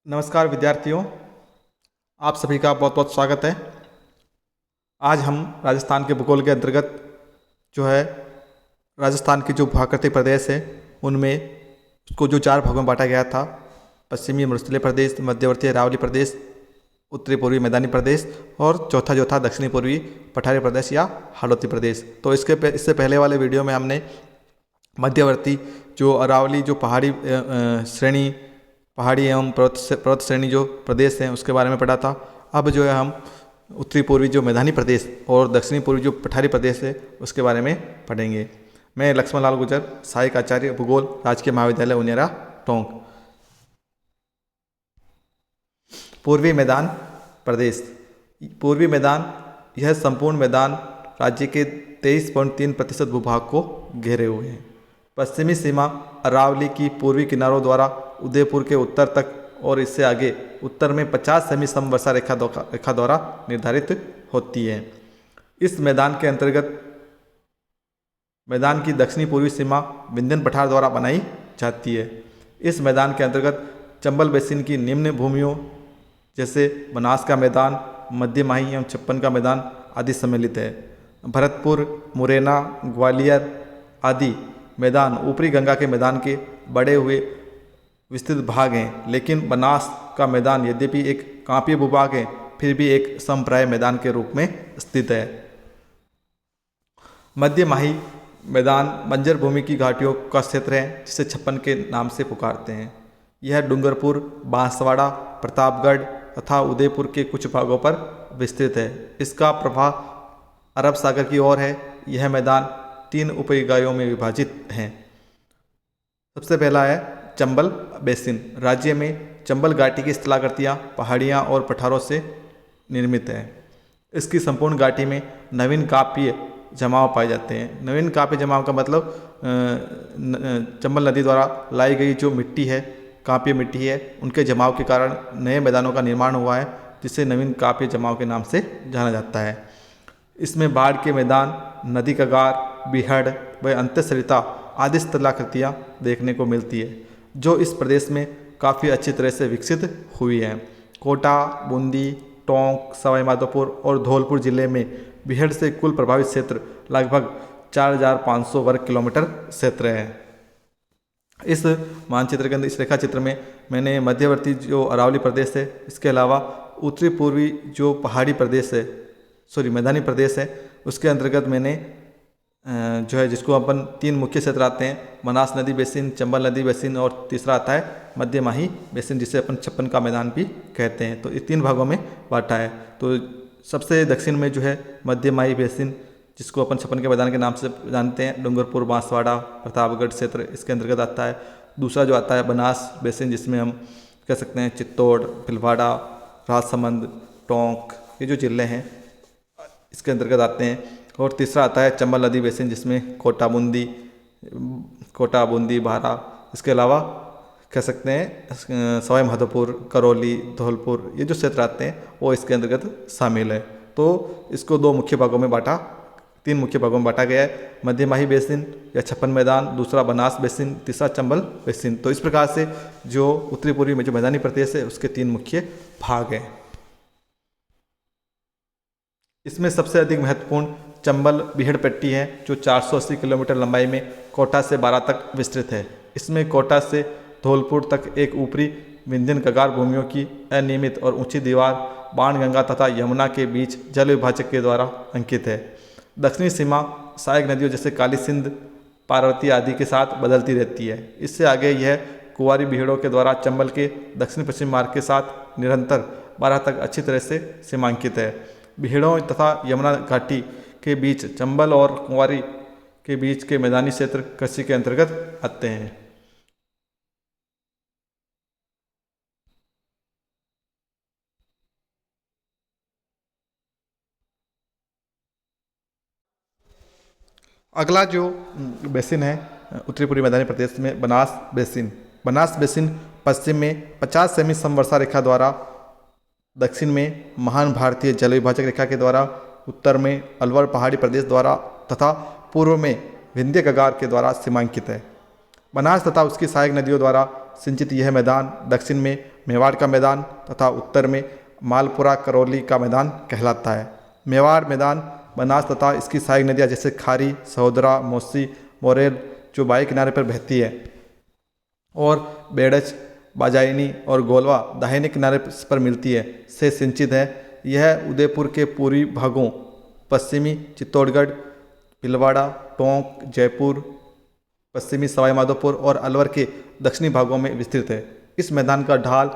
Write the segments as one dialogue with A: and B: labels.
A: नमस्कार विद्यार्थियों, आप सभी का बहुत बहुत स्वागत है। आज हम राजस्थान के भूगोल के अंतर्गत जो है राजस्थान के जो भूआकृतिक प्रदेश है उनमें उसको जो 4 भागों में बांटा गया था, पश्चिमी मरुस्थलीय प्रदेश, मध्यवर्ती अरावली प्रदेश, उत्तरी पूर्वी मैदानी प्रदेश और चौथा जो था दक्षिणी पूर्वी पठारी प्रदेश या हाड़ौती प्रदेश। तो इससे पहले वाले वीडियो में हमने मध्यवर्ती जो अरावली जो पहाड़ी श्रेणी पहाड़ी एवं पर्वत श्रेणी जो प्रदेश हैं उसके बारे में पढ़ा था। अब जो है हम उत्तरी पूर्वी जो मैदानी प्रदेश और दक्षिणी पूर्वी जो पठारी प्रदेश है उसके बारे में पढ़ेंगे। मैं लक्ष्मण लाल गुर्जर, सहायक आचार्य भूगोल, राजकीय महाविद्यालय उनेरा, टोंक। पूर्वी मैदान प्रदेश। पूर्वी मैदान यह संपूर्ण मैदान राज्य के 23.3% भूभाग को घेरे हुए हैं। पश्चिमी सीमा अरावली की पूर्वी किनारों द्वारा उदयपुर के उत्तर तक और इससे आगे उत्तर में 50 सेमी समवर्षा रेखा द्वारा निर्धारित होती है। इस मैदान के अंतर्गत मैदान की दक्षिणी पूर्वी सीमा विंध्यन पठार द्वारा बनाई जाती है। इस मैदान के अंतर्गत चंबल बेसिन की निम्न भूमियों जैसे बनास का मैदान, मध्य माही एवं छप्पन का मैदान आदि सम्मिलित है। भरतपुर, मुरैना, ग्वालियर आदि मैदान ऊपरी गंगा के मैदान के बड़े हुए विस्तृत भाग हैं, लेकिन बनास का मैदान यद्यपि एक कांपीय भूभाग है फिर भी एक समप्राय मैदान के रूप में स्थित है। मध्य माही मैदान बंजर भूमि की घाटियों का क्षेत्र है जिसे छप्पन के नाम से पुकारते हैं। यह डूंगरपुर, बांसवाड़ा, प्रतापगढ़ तथा उदयपुर के कुछ भागों पर विस्तृत है। इसका प्रवाह अरब सागर की ओर है। यह मैदान 3 उपइकाइयों में विभाजित हैं। सबसे पहला है चंबल बेसिन। राज्य में चंबल घाटी की स्थलाकृतियाँ पहाड़ियाँ और पठारों से निर्मित है। इसकी संपूर्ण घाटी में नवीन काप्य जमाव पाए जाते हैं। नवीन काप्य जमाव का मतलब चंबल नदी द्वारा लाई गई जो मिट्टी है, काप्य मिट्टी है, उनके जमाव के कारण नए मैदानों का निर्माण हुआ है जिसे नवीन काप्य जमाव के नाम से जाना जाता है। इसमें बाढ़ के मैदान, नदी कगार, बिहड़ व अंतःसरिता आदि स्थलाकृतियाँ देखने को मिलती है जो इस प्रदेश में काफ़ी अच्छी तरह से विकसित हुई हैं। कोटा, बूंदी, टोंक, सवाई माधोपुर और धौलपुर जिले में बिहड़ से कुल प्रभावित क्षेत्र लगभग 4500 वर्ग किलोमीटर क्षेत्र है। इस मानचित्र के अंदर, इस रेखा चित्र में मैंने मध्यवर्ती जो अरावली प्रदेश है, इसके अलावा उत्तरी पूर्वी जो पहाड़ी प्रदेश है, मैदानी प्रदेश है, उसके अंतर्गत मैंने जो है जिसको अपन 3 मुख्य क्षेत्र आते हैं, बनास नदी बेसिन, चंबल नदी बेसिन और तीसरा आता है मध्य माही बेसिन जिसे अपन छप्पन का मैदान भी कहते हैं। तो इस 3 भागों में बांटा है। तो सबसे दक्षिण में जो है मध्य माही बेसिन जिसको अपन छप्पन के मैदान के नाम से जानते हैं, डूंगरपुर, बांसवाड़ा, प्रतापगढ़ क्षेत्र इसके अंतर्गत आता है। दूसरा जो आता है बनास बेसिन जिसमें हम कह सकते हैं चित्तौड़, भीलवाड़ा, राजसमंद, टोंक ये जो जिले हैं इसके अंतर्गत आते हैं। और तीसरा आता है चंबल नदी बेसिन जिसमें कोटा, बूंदी, बारा, इसके अलावा कह सकते हैं सवाई माधोपुर, करौली, धौलपुर ये जो क्षेत्र आते हैं वो इसके अंतर्गत शामिल है। तो इसको 3 मुख्य भागों में बांटा गया है। मध्य माही बेसिन या छप्पन मैदान, दूसरा बनास बेसिन, तीसरा चंबल बेसिन। तो इस प्रकार से जो उत्तरी पूर्वी में जो मैदानी प्रदेश है उसके 3 मुख्य भाग हैं। इसमें सबसे अधिक महत्वपूर्ण चंबल बिहड़ पट्टी है जो 480 किलोमीटर लंबाई में कोटा से बारा तक विस्तृत है। इसमें कोटा से धौलपुर तक एक ऊपरी विंध्यन कगार भूमियों की अनियमित और ऊंची दीवार बाणगंगा तथा यमुना के बीच जल विभाजक के द्वारा अंकित है। दक्षिणी सीमा सहायक नदियों जैसे काली सिंध, पार्वती आदि के साथ बदलती रहती है। इससे आगे यह कुंवारी बिहड़ों के द्वारा चंबल के दक्षिण पश्चिम मार्ग के साथ निरंतर बारा तक अच्छी तरह से सीमांकित है। बिहड़ों तथा यमुना घाटी के बीच चंबल और कुंवारी के बीच के मैदानी क्षेत्र कृषि के अंतर्गत आते हैं। अगला जो बेसिन है उत्तरी पूर्वी मैदानी प्रदेश में बनास बेसिन पश्चिम में 50 सेमी समवर्षा रेखा द्वारा, दक्षिण में महान भारतीय जल विभाजक रेखा के द्वारा, उत्तर में अलवर पहाड़ी प्रदेश द्वारा तथा पूर्व में विंध्य कगार के द्वारा सीमांकित है। बनास तथा उसकी सहायक नदियों द्वारा सिंचित यह मैदान दक्षिण में मेवाड़ का मैदान तथा उत्तर में मालपुरा करौली का मैदान कहलाता है। मेवाड़ मैदान बनास तथा इसकी सहायक नदियाँ जैसे खारी, सहोदरा, मोसी, मोरेल जो बाएं किनारे पर बहती है और बेड़च, बाजाइनी और गोलवा दाहिने किनारे पर मिलती है से सिंचित है। यह उदयपुर के पूर्वी भागों, पश्चिमी चित्तौड़गढ़, भीलवाड़ा, टोंक, जयपुर, पश्चिमी सवाई माधोपुर और अलवर के दक्षिणी भागों में विस्तृत है। इस मैदान का ढाल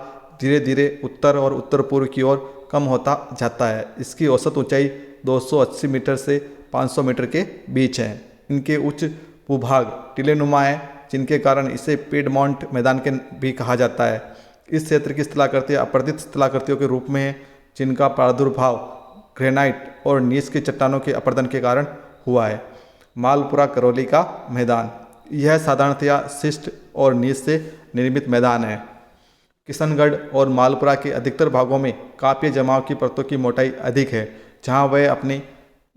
A: धीरे धीरे उत्तर और उत्तर पूर्व की ओर कम होता जाता है। इसकी औसत ऊंचाई 280 मीटर से 500 मीटर के बीच है। इनके उच्च भूभाग टीलेनुमा है, जिनके कारण इसे पीडमोंट मैदान के भी कहा जाता है। इस क्षेत्र की स्थलाकृतियाँ अपरदित स्थलाकृतियों के रूप में है, जिनका प्रादुर्भाव ग्रेनाइट और नीस की चट्टानों के अपरदन के कारण हुआ है। मालपुरा करौली का मैदान, यह साधारणतया शिस्ट और नीस से निर्मित मैदान है। किशनगढ़ और मालपुरा के अधिकतर भागों में काप्य जमाव की परतों की मोटाई अधिक है, जहां वह अपने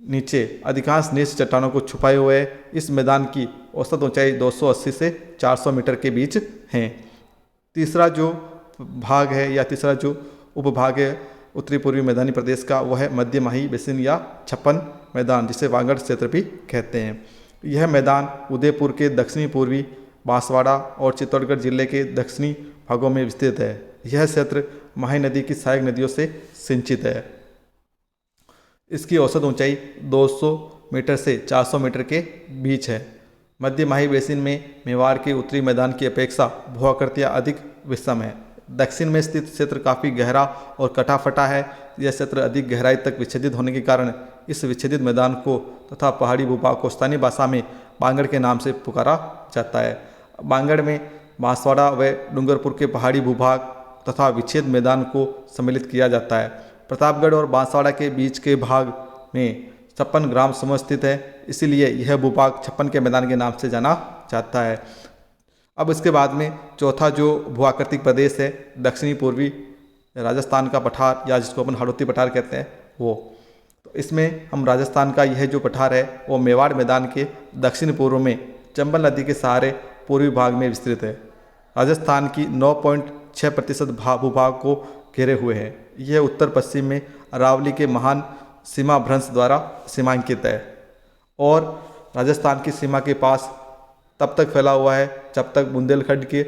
A: नीचे अधिकांश नीच चट्टानों को छुपाए हुए है। इस मैदान की औसत ऊंचाई 280 से 400 मीटर के बीच है। तीसरा जो भाग है या तीसरा जो उपभाग है उत्तरी पूर्वी मैदानी प्रदेश का, वह है मध्य माही बेसिन या छप्पन मैदान, जिसे वागड़ क्षेत्र भी कहते हैं। यह मैदान उदयपुर के दक्षिणी पूर्वी, बांसवाड़ा और चित्तौड़गढ़ जिले के दक्षिणी भागों में विस्तृत है। यह क्षेत्र माही नदी की सहायक नदियों से सिंचित है। इसकी औसत ऊंचाई 200 मीटर से 400 मीटर के बीच है। मध्य माही बेसिन में मेवाड़ के उत्तरी मैदान की अपेक्षा भू-आकृतियाँ अधिक विषम है। दक्षिण में स्थित क्षेत्र काफ़ी गहरा और कटा-फटा है। यह क्षेत्र अधिक गहराई तक विच्छेदित होने के कारण इस विच्छेदित मैदान को तथा पहाड़ी भूभाग को स्थानीय भाषा में बांगड़ के नाम से पुकारा जाता है। बांगड़ में बांसवाड़ा व डूंगरपुर के पहाड़ी भूभाग तथा विच्छेद मैदान को सम्मिलित किया जाता है। प्रतापगढ़ और बांसवाड़ा के बीच के भाग में 56 ग्राम समूह स्थित है, इसीलिए यह भूभाग 56 के मैदान के नाम से जाना जाता है। अब इसके बाद में चौथा जो भू-आकृतिक प्रदेश है दक्षिणी पूर्वी राजस्थान का पठार, या जिसको अपन हाड़ौती पठार कहते हैं, वो तो इसमें हम राजस्थान का यह जो पठार है वो मेवाड़ मैदान के दक्षिण पूर्व में चंबल नदी के सहारे पूर्वी भाग में विस्तृत है। राजस्थान की 9.6% भूभाग को घेरे हुए है। यह उत्तर पश्चिम में अरावली के महान सीमा भ्रंश द्वारा सीमांकित है और राजस्थान की सीमा के पास तब तक फैला हुआ है जब तक बुंदेलखंड के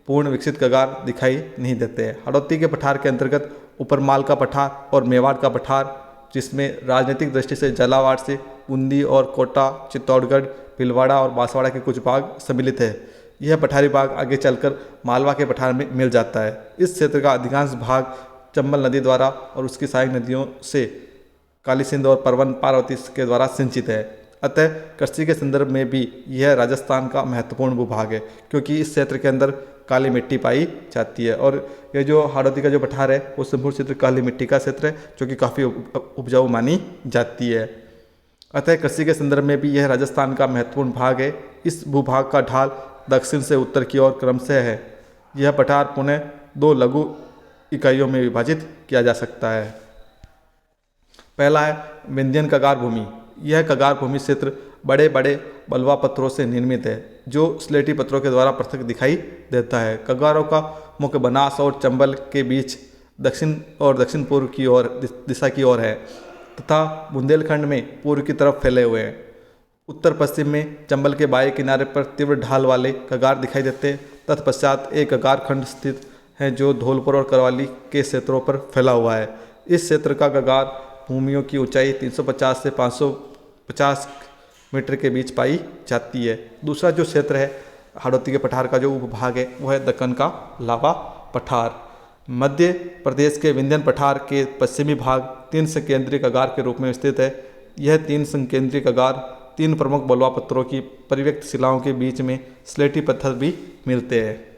A: पूर्ण विकसित कगार दिखाई नहीं देते हैं। हाड़ौती के पठार के अंतर्गत ऊपरमाल का पठार और मेवाड़ का पठार, जिसमें राजनीतिक दृष्टि से झालावाड़ से बूंदी और कोटा, चित्तौड़गढ़, भीलवाड़ा और बांसवाड़ा के कुछ भाग सम्मिलित है। यह पठारी भाग आगे चलकर मालवा के पठार में मिल जाता है। इस क्षेत्र का अधिकांश भाग चंबल नदी द्वारा और उसकी सहायक नदियों से काली सिंध और परवन पार्वती के द्वारा सिंचित है। अतः कृषि के संदर्भ में भी यह राजस्थान का महत्वपूर्ण भूभाग है, क्योंकि इस क्षेत्र के अंदर काली मिट्टी पाई जाती है और यह जो हाड़ौती का जो पठार है वो संपूर्ण क्षेत्र काली मिट्टी का क्षेत्र है, जो कि काफ़ी उपजाऊ मानी जाती है। अतः कृषि के संदर्भ में भी यह राजस्थान का महत्वपूर्ण भाग है। इस भूभाग का ढाल दक्षिण से उत्तर की ओर क्रमशः है। यह पठार पुनः 2 लघु इकाइयों में विभाजित किया जा सकता है। पहला है विंध्यन कगार भूमि। यह कगार भूमि क्षेत्र बड़े बड़े बलुआ पत्थरों से निर्मित है, जो स्लेटी पत्थरों के द्वारा पृथक दिखाई देता है। कगारों का मुख्य बनास और चंबल के बीच दक्षिण और दक्षिण पूर्व की ओर दिशा की ओर है तथा बुंदेलखंड में पूर्व की तरफ फैले हुए हैं। उत्तर पश्चिम में चंबल के बाएं किनारे पर तीव्र ढाल वाले कगार दिखाई देते हैं। तत्पश्चात एक कगार खंड स्थित है जो धौलपुर और करवाली के क्षेत्रों पर फैला हुआ है। इस क्षेत्र का कगार भूमियों की ऊंचाई 350 से 550 मीटर के बीच पाई जाती है। दूसरा जो क्षेत्र है हाड़ौती के पठार का जो उपभाग है वो है दक्कन का लावा पठार। मध्य प्रदेश के विंध्यन पठार के पश्चिमी भाग 3 संकेंद्रीय कगार के रूप में स्थित है। यह 3 संकेंद्रीय कगार 3 प्रमुख बलुआ पत्थरों की परिव्यक्त शिलाओं के बीच में स्लेटी पत्थर भी मिलते हैं।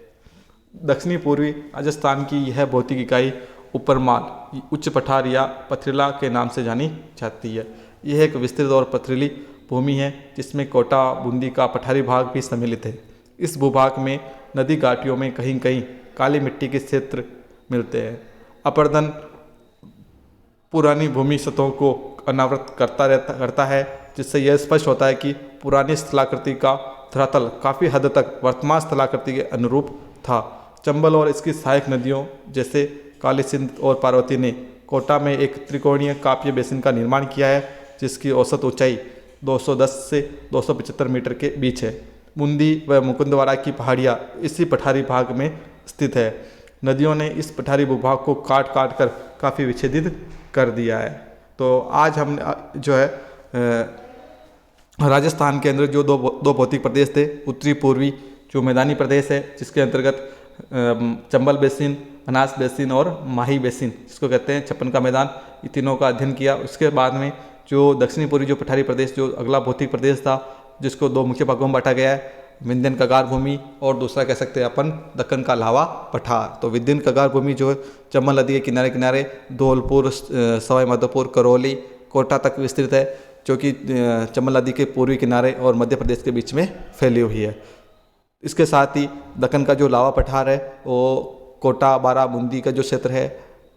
A: दक्षिणी पूर्वी राजस्थान की यह भौतिक इकाई ऊपरमाल उच्च पठार या पथरीला के नाम से जानी जाती है। यह एक विस्तृत और पथरीली भूमि है जिसमें कोटा, बूंदी का पठारी भाग भी सम्मिलित है। इस भूभाग में नदी घाटियों में कहीं कहीं काली मिट्टी के क्षेत्र मिलते हैं। अपरदन पुरानी भूमि सतहों को अनावृत करता है, जिससे यह स्पष्ट होता है कि पुरानी स्थलाकृति का धरातल काफ़ी हद तक वर्तमान स्थलाकृति के अनुरूप था। चंबल और इसकी सहायक नदियों जैसे काली सिंध और पार्वती ने कोटा में एक त्रिकोणीय काव्य बेसिन का निर्माण किया है, जिसकी औसत ऊंचाई 210 से 275 मीटर के बीच है। बूंदी व मुकुंदवाड़ा की पहाड़ियाँ इसी पठारी भाग में स्थित है। नदियों ने इस पठारी भूभाग को काट काट कर काफ़ी विच्छेदित कर दिया है। तो आज हम जो है राजस्थान के अंदर जो दो भौतिक प्रदेश थे, उत्तरी पूर्वी जो मैदानी प्रदेश है जिसके अंतर्गत चंबल बेसिन, बनास बेसिन और माही बेसिन जिसको कहते हैं छप्पन का मैदान, ये तीनों का अध्ययन किया। उसके बाद में जो दक्षिणी पूर्वी जो पठारी प्रदेश जो अगला भौतिक प्रदेश था, जिसको दो मुख्य भागों में बांटा गया है, विंध्यन कगार भूमि और दूसरा कह सकते हैं अपन दक्कन का लावा पठार। तो विंध्यन कगार भूमि जो चंबल नदी के किनारे किनारे धौलपुर, सवाई माधोपुर, करौली, कोटा तक विस्तृत है, जो कि चंबल नदी के पूर्वी किनारे और मध्य प्रदेश के बीच में फैली हुई है। इसके साथ ही दक्कन का जो लावा पठार है वो कोटा, बारा, बूंदी का जो क्षेत्र है,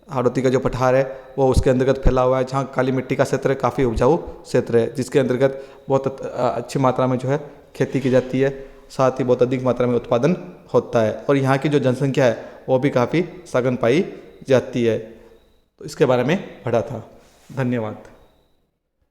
A: हाड़ौती का जो पठार है वो उसके अंतर्गत फैला हुआ है, जहाँ काली मिट्टी का क्षेत्र काफ़ी उपजाऊ क्षेत्र है, जिसके अंतर्गत बहुत अच्छी मात्रा में जो है खेती की जाती है, साथ ही बहुत अधिक मात्रा में उत्पादन होता है और यहाँ की जो जनसंख्या है वो भी काफ़ी सघन पाई जाती है। तो इसके बारे में पढ़ा था। धन्यवाद।